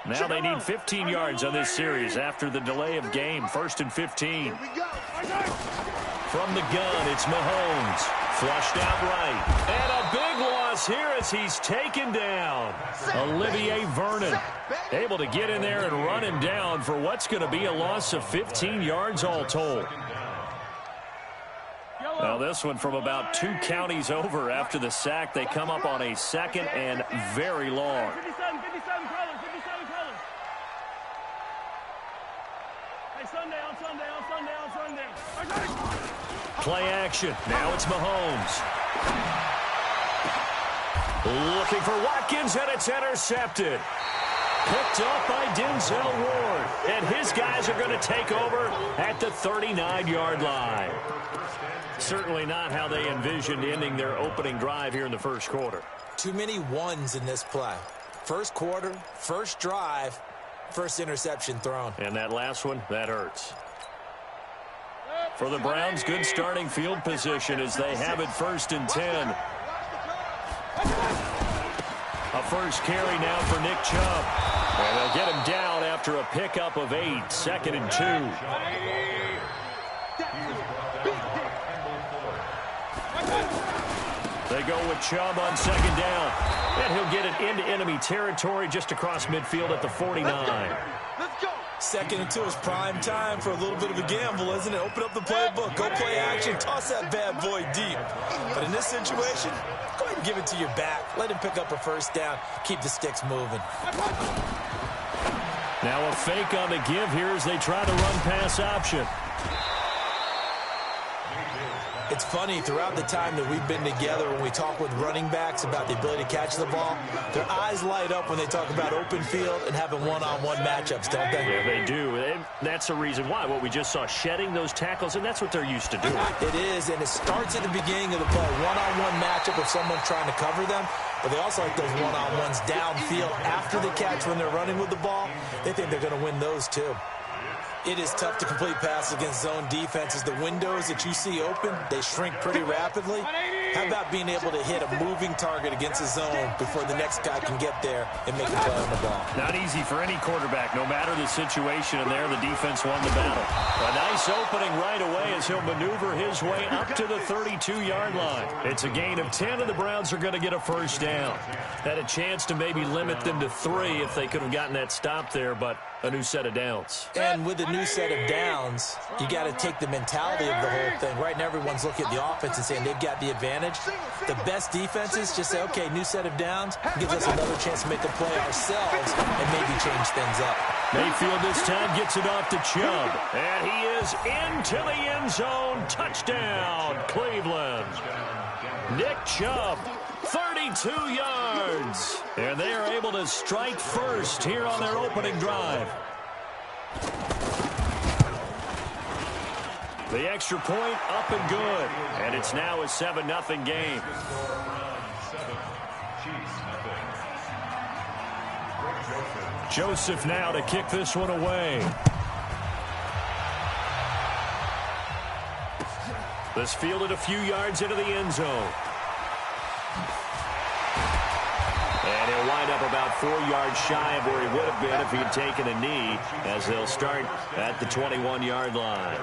Now they need 15 yards on this series after the delay of game. 1st and 15. From the gun, it's Mahomes. Flushed out right. And a big loss here as he's taken down. Olivier Vernon able to get in there and run him down for what's going to be a loss of 15 yards all told. Now this one from about 2 counties over after the sack. They come up on a 2nd and very long. Play action. Now it's Mahomes. Looking for Watkins, and it's intercepted. Picked up by Denzel Ward. And his guys are going to take over at the 39-yard line. Certainly not how they envisioned ending their opening drive here in the first quarter. Too many ones in this play. First quarter, first drive, first interception thrown. And that last one, that hurts. For the Browns, good starting field position as they have it 1st and 10. A first carry now for Nick Chubb. And they'll get him down after a pickup of 8. 2nd and 2. They go with Chubb on 2nd down. And he'll get it into enemy territory just across midfield at the 49. 2nd and 2 is prime time for a little bit of a gamble, isn't it? Open up the playbook, go play action, toss that bad boy deep. But in this situation, go ahead and give it to your back. Let him pick up a first down. Keep the sticks moving. Now a fake on the give here as they try to run pass option. It's funny, throughout the time that we've been together, when we talk with running backs about the ability to catch the ball, their eyes light up when they talk about open field and having one-on-one matchups, don't they? Yeah, they do. And that's the reason why. What we just saw, shedding those tackles, and that's what they're used to doing. It is, and it starts at the beginning of the play. One-on-one matchup if someone's trying to cover them, but they also like those one-on-ones downfield after the catch when they're running with the ball. They think they're going to win those, too. It is tough to complete passes against zone defenses. The windows that you see open, they shrink pretty rapidly. How about being able to hit a moving target against a zone before the next guy can get there and make a play on the ball? Not easy for any quarterback, no matter the situation, and there the defense won the battle. A nice opening right away as he'll maneuver his way up to the 32-yard line. It's a gain of 10, and the Browns are going to get a first down. Had a chance to maybe limit them to 3 if they could have gotten that stop there, but a new set of downs. And with a new set of downs, you got to take the mentality of the whole thing. Right now, everyone's looking at the offense and saying they've got the advantage. The best defenses just say, okay, new set of downs, gives us another chance to make a play ourselves and maybe change things up. Mayfield this time gets it off to Chubb. And he is into the end zone. Touchdown, Cleveland. Nick Chubb, 32 yards. And they are able to strike first here on their opening drive. The extra point up and good. And it's now a 7-0 game. Joseph now to kick this one away. This fielded a few yards into the end zone. And he'll wind up about 4 yards shy of where he would have been if he had taken a knee, as they'll start at the 21-yard line.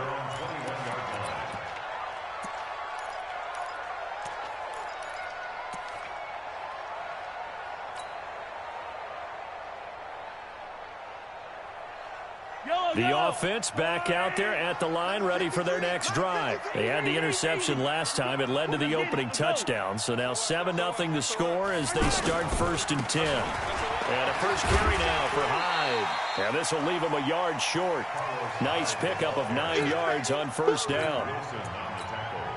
The offense back out there at the line, ready for their next drive. They had the interception last time. It led to the opening touchdown. So now 7-0 the score as they start 1st and 10. And a first carry now for Hyde. And this will leave him a yard short. Nice pickup of 9 yards on 1st down.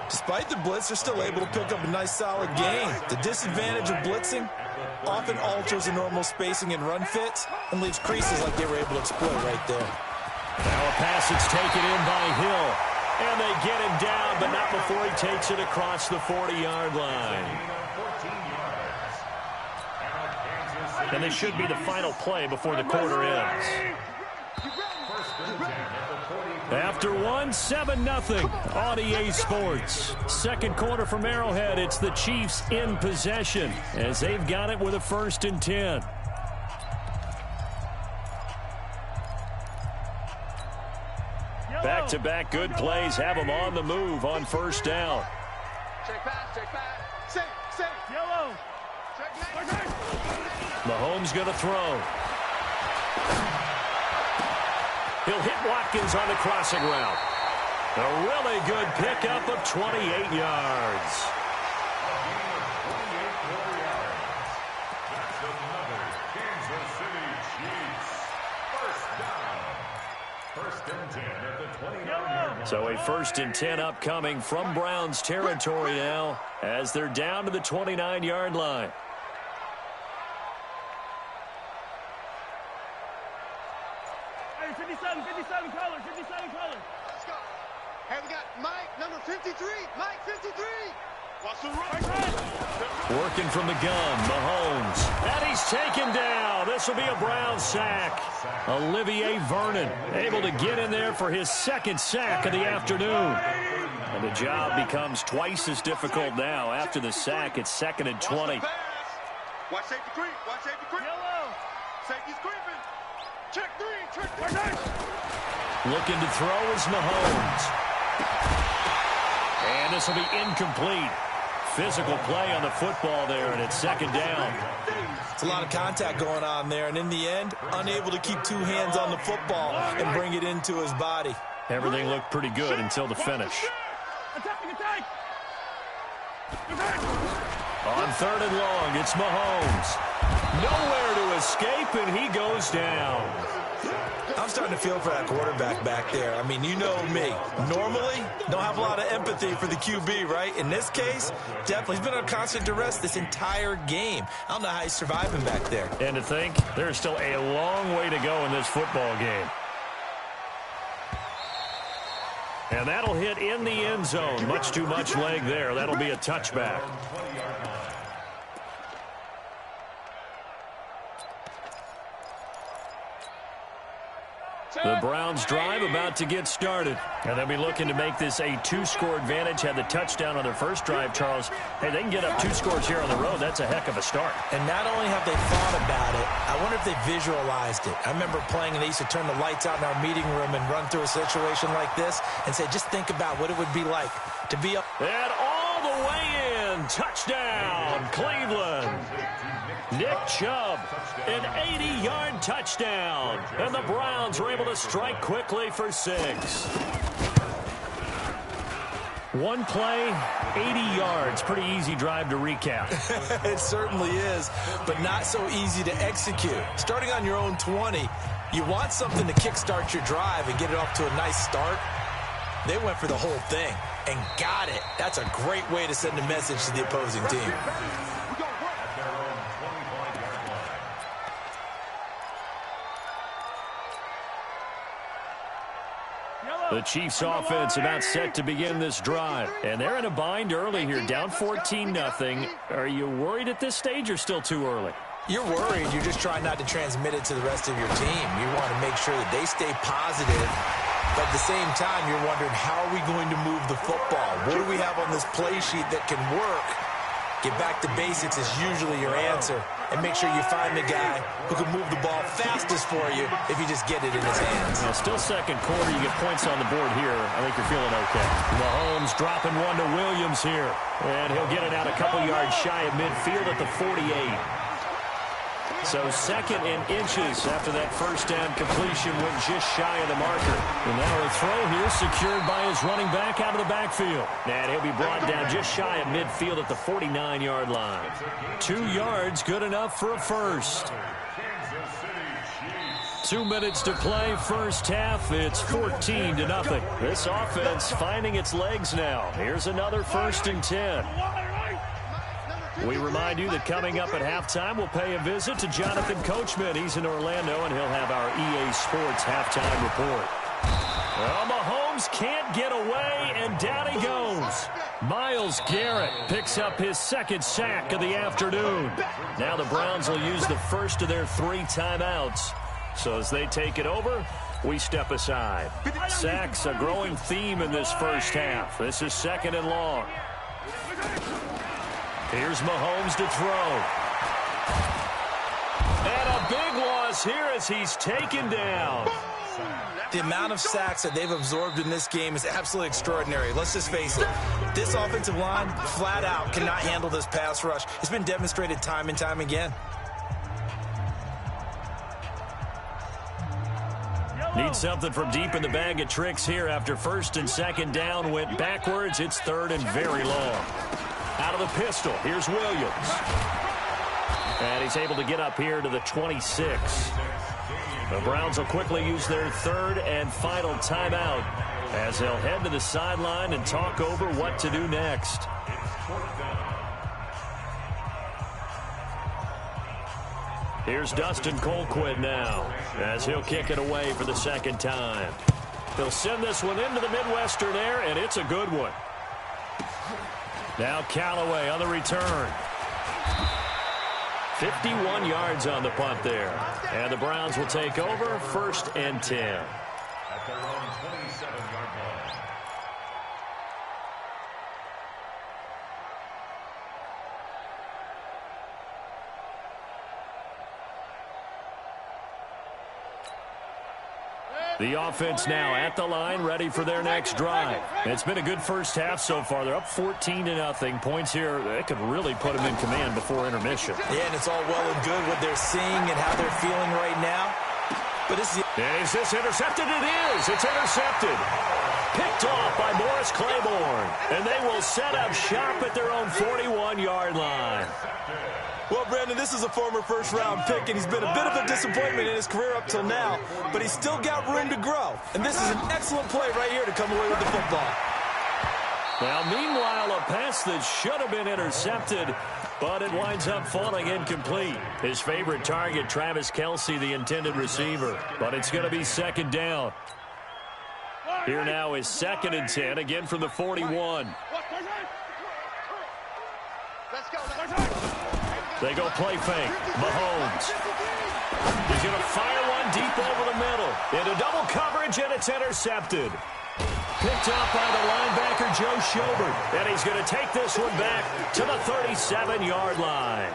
Despite the blitz, they're still able to pick up a nice solid gain. The disadvantage of blitzing often alters the normal spacing and run fits and leaves creases like they were able to exploit right there. Now a pass that's taken in by Hill. And they get him down, but not before he takes it across the 40-yard line. And this should be the final play before the quarter ends. After one, 7-0 on EA Sports. Second quarter from Arrowhead. It's the Chiefs in possession as they've got it with a 1st and 10. Back-to-back good plays have them on the move on first down. Check pass, check pass. Safe. Yellow. Check. Mahomes going to throw. He'll hit Watkins on the crossing route. A really good pickup of 28 yards. So a 1st and 10 upcoming from Browns territory now as they're down to the 29-yard line. Hey, 57 color. Let's go. Hey, we got Mike, number 53. Mike, 53. Watch the run. Working from the gun, Mahomes. And he's taken down. This will be a Browns sack. Olivier Vernon able to get in there for his 2nd sack of the afternoon. And the job becomes twice as difficult now. After the sack, it's 2nd and 20. Watch safety creep. Yellow. Safety's creeping. Check 3. Looking to throw is Mahomes. And this will be incomplete. Physical play on the football there, and it's 2nd down. It's a lot of contact going on there, and in the end, unable to keep 2 hands on the football and bring it into his body. Everything looked pretty good until the finish. Attack. On 3rd and long, it's Mahomes. Nowhere to escape, and he goes down. I'm starting to feel for that quarterback back there. I mean, you know me. Normally, don't have a lot of empathy for the QB, right? In this case, definitely. He's been on constant duress this entire game. I don't know how he's surviving back there. And to think, there's still a long way to go in this football game. And that'll hit in the end zone. Much too much leg there. That'll be a touchback. The Browns drive about to get started. And they'll be looking to make this a 2-score advantage. Had the touchdown on their first drive, Charles. Hey, they can get up 2 scores here on the road. That's a heck of a start. And not only have they thought about it, I wonder if they visualized it. I remember playing, and they used to turn the lights out in our meeting room and run through a situation like this and say, just think about what it would be like to be up. And all the way in. Touchdown, Cleveland. Nick Chubb, an 80-yard touchdown. And the Browns were able to strike quickly for 6. One play, 80 yards. Pretty easy drive to recap. It certainly is, but not so easy to execute. Starting on your own 20, you want something to kickstart your drive and get it off to a nice start. They went for the whole thing and got it. That's a great way to send a message to the opposing team. The Chiefs offense about set to begin this drive. And they're in a bind early here, down 14-0. Are you worried at this stage or still too early? You're worried. You're just trying not to transmit it to the rest of your team. You want to make sure that they stay positive. But at the same time, you're wondering, how are we going to move the football? What do we have on this play sheet that can work? Get back to basics is usually your answer. And make sure you find the guy who can move the ball fastest for you if you just get it in his hands. Yeah, still second quarter. You get points on the board here. I think you're feeling okay. Mahomes dropping one to Williams here. And he'll get it out a couple yards shy of midfield at the 48. So 2nd and inches after that first down completion went just shy of the marker. And now a throw here secured by his running back out of the backfield. And he'll be brought down just shy of midfield at the 49-yard line. 2 yards, good enough for a first. 2 minutes to play, first half. It's 14-0. This offense finding its legs now. Here's another 1st and 10. We remind you that coming up at halftime, we'll pay a visit to Jonathan Coachman. He's in Orlando, and he'll have our EA Sports halftime report. Well, Mahomes can't get away, and down he goes. Myles Garrett picks up his 2nd sack of the afternoon. Now the Browns will use the first of their 3 timeouts. So as they take it over, we step aside. Sacks, a growing theme in this first half. This is 2nd and long. Here's Mahomes to throw. And a big loss here as he's taken down. The amount of sacks that they've absorbed in this game is absolutely extraordinary. Let's just face it. This offensive line, flat out, cannot handle this pass rush. It's been demonstrated time and time again. Need something from deep in the bag of tricks here after first and second down went backwards. It's third and very long. Out of the pistol, here's Williams. And he's able to get up here to the 26. The Browns will quickly use their third and final timeout as they'll head to the sideline and talk over what to do next. Here's Dustin Colquitt now as he'll kick it away for the second time. He'll send this one into the Midwestern air, and it's a good one. Now Callaway on the return. 51 yards on the punt there. And the Browns will take over first and 10. At their own 27-yard line. The offense now at the line, ready for their next drive. It's been a good first half so far. They're up 14-0. Points here, they could really put them in command before intermission. Yeah, and it's all well and good what they're seeing and how they're feeling right now. But is this intercepted? It is. It's intercepted. Picked off by Morris Claiborne. And they will set up shop at their own 41-yard line. Well, Brandon, this is a former first-round pick, and he's been a bit of a disappointment in his career up till now, but he's still got room to grow. And this is an excellent play right here to come away with the football. Well, meanwhile, a pass that should have been intercepted, but it winds up falling incomplete. His favorite target, Travis Kelce, the intended receiver, but it's going to be second down. Here now is second and 10, again from the 41. Let's go. They go play fake. Mahomes. He's going to fire one deep over the middle. Into double coverage, and it's intercepted. Picked up by the linebacker, Joe Schobert. And he's going to take this one back to the 37-yard line.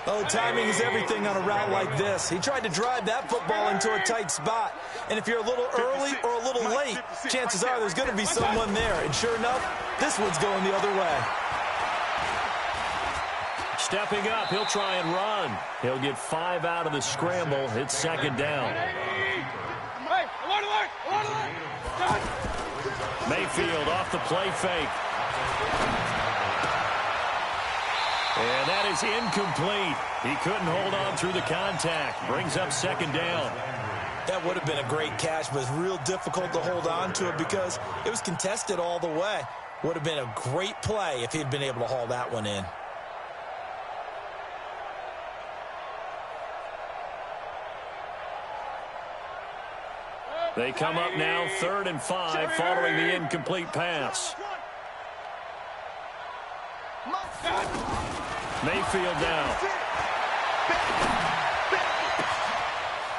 Oh, timing is everything on a route like this. He tried to drive that football into a tight spot. And if you're a little early or a little late, chances are there's going to be someone there. And sure enough, this one's going the other way. Stepping up, he'll try and run. He'll get 5 out of the scramble. It's second down. Mayfield off the play fake. And that is incomplete. He couldn't hold on through the contact. Brings up second down. That would have been a great catch, but it's real difficult to hold on to it because it was contested all the way. Would have been a great play if he'd been able to haul that one in. They come up now, 3rd and 5, following the incomplete pass. Mayfield down.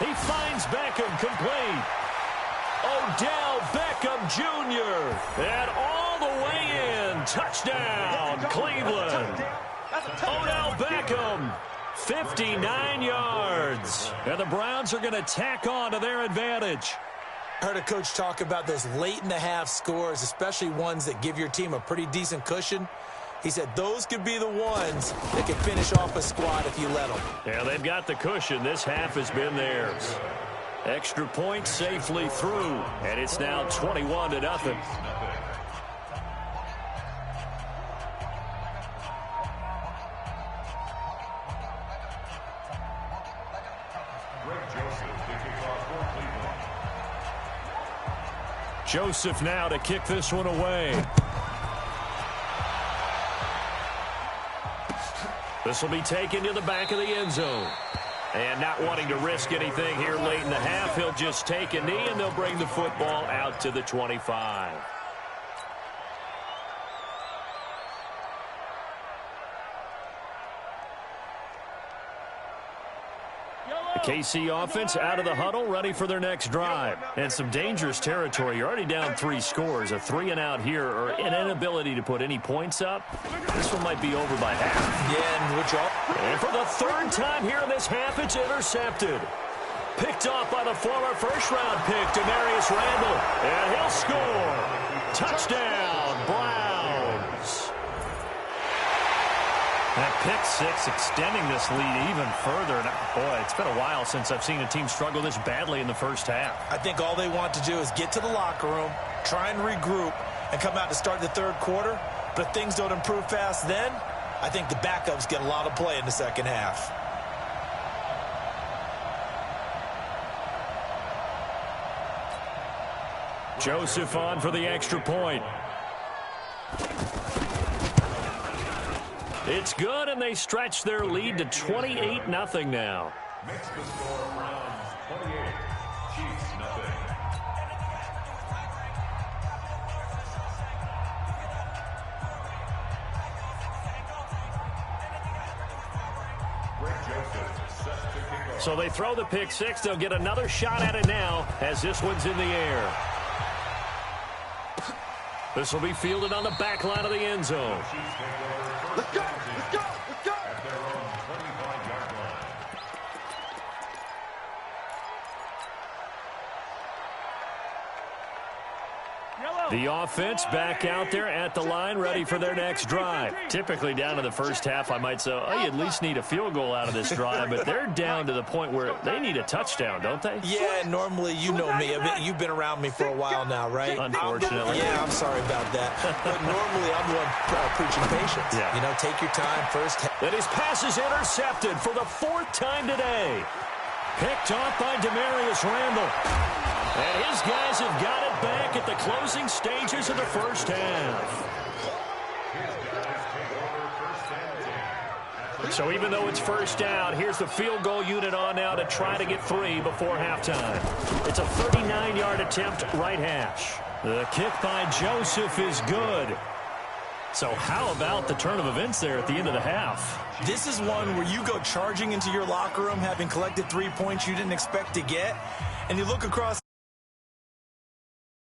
He finds Beckham complete. Odell Beckham Jr. And all the way in. Touchdown, Cleveland. Odell Beckham, 59 yards. And the Browns are going to tack on to their advantage. I heard a coach talk about those late-in-the-half scores, especially ones that give your team a pretty decent cushion. He said those could be the ones that can finish off a squad if you let them. Yeah, they've got the cushion. This half has been theirs. Extra point safely through, and it's now 21-0. Joseph now to kick this one away. This will be taken to the back of the end zone. And not wanting to risk anything here late in the half, he'll just take a knee and they'll bring the football out to the 25. The KC offense out of the huddle, ready for their next drive. And some dangerous territory. You're already down 3 scores. A 3-and-out here, or an inability to put any points up. This one might be over by half. Yeah, and for the 3rd time here in this half, it's intercepted. Picked off by the former first-round pick, Demarius Randall. And he'll score. Touchdown, Browns. That pick six extending this lead even further. And boy, it's been a while since I've seen a team struggle this badly in the first half. I think all they want to do is get to the locker room, try and regroup, and come out to start the third quarter. But if things don't improve fast then, I think the backups get a lot of play in the second half. Joseph on for the extra point. It's good, and they stretch their lead to 28-0 now. Makes the score Browns 28, Chiefs nothing. So they throw the pick six. They'll get another shot at it now as this one's in the air. This will be fielded on the back line of the end zone. Let's go! Let's go! Let's go! At their own 25-yard line. The offense back out there at the line, ready for their next drive. Typically down to the first half, I might say, oh, you at least need a field goal out of this drive, but they're down to the point where they need a touchdown, don't they? Yeah, normally, you know me. You've been around me for a while now, right? Unfortunately. Yeah, I'm sorry about that. But normally, I'm the one preaching patience. Yeah. You know, take your time first. And his pass is intercepted for the fourth time today. Picked off by Demarius Randall. And his guys have got it back at the closing stages of the first half. So even though it's first down, here's the field goal unit on now to try to get 3 before halftime. It's a 39-yard attempt, right hash. The kick by Joseph is good. So how about the turn of events there at the end of the half? This is one where you go charging into your locker room having collected 3 points you didn't expect to get, and you look across